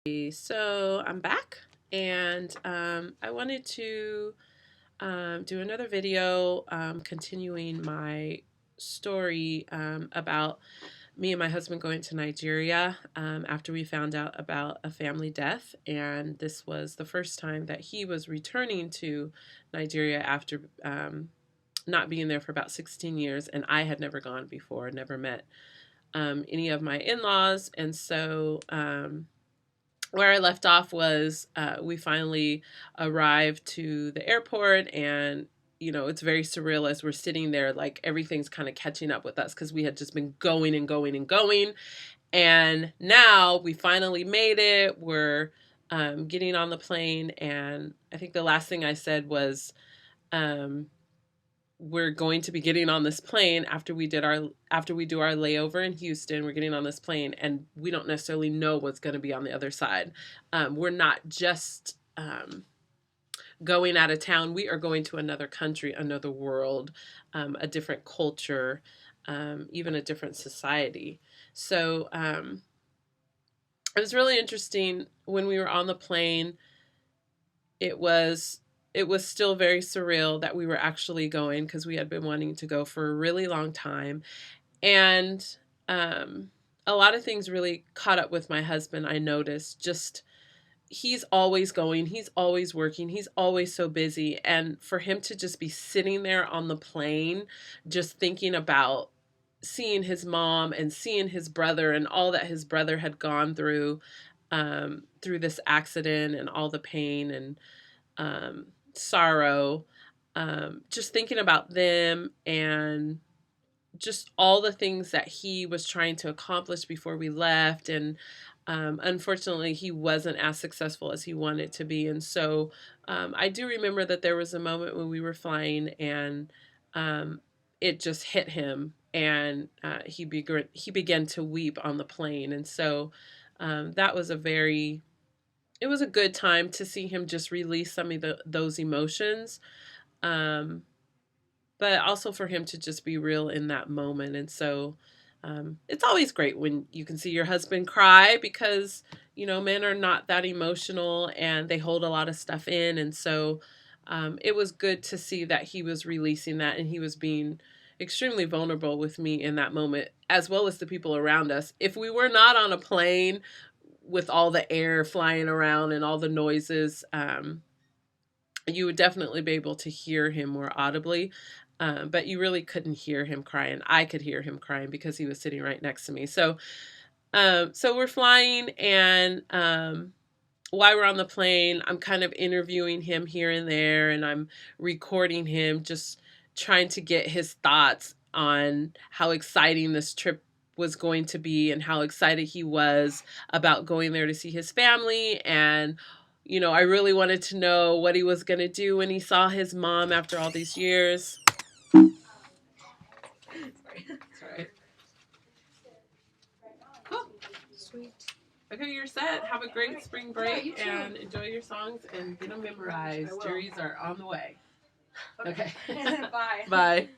So I'm back, and I wanted to do another video continuing my story about me and my husband going to Nigeria after we found out about a family death. And this was the first time that he was returning to Nigeria after not being there for about 16 years, and I had never gone before, never met any of my in-laws. And so where I left off was we finally arrived to the airport, and it's very surreal as we're sitting there, like everything's kind of catching up with us because we had just been going and going and going. And now we finally made it. We're getting on the plane, and I think the last thing I said was, we're going to be getting on this plane after we do our layover in Houston. We're getting on this plane, and we don't necessarily know what's going to be on the other side. We're not just going out of town. We are going to another country, another world, a different culture, even a different society. So it was really interesting when we were on the plane. It was still very surreal that we were actually going, because we had been wanting to go for a really long time. And a lot of things really caught up with my husband. I noticed just he's always going, he's always working, he's always so busy. And for him to just be sitting there on the plane, just thinking about seeing his mom and seeing his brother and all that his brother had gone through this accident, and all the pain and sorrow, just thinking about them and just all the things that he was trying to accomplish before we left. And unfortunately, he wasn't as successful as he wanted to be. And so I do remember that there was a moment when we were flying, and it just hit him, and he began to weep on the plane. And so that was it was a good time to see him just release some of those emotions, but also for him to just be real in that moment. And so it's always great when you can see your husband cry, because men are not that emotional, and they hold a lot of stuff in. And so it was good to see that he was releasing that, and he was being extremely vulnerable with me in that moment, as well as the people around us. If we were not on a plane with all the air flying around and all the noises, you would definitely be able to hear him more audibly. But you really couldn't hear him crying. I could hear him crying because he was sitting right next to me. So we're flying, and while we're on the plane, I'm kind of interviewing him here and there, and I'm recording him, just trying to get his thoughts on how exciting this trip was going to be, and how excited he was about going there to see his family. And I really wanted to know what he was going to do when he saw his mom after all these years. Sorry. Cool. Sweet. Okay, you're set. Have a great spring break, and enjoy your songs and get them memorized. Juries are on the way. Okay. Okay. Bye. Bye.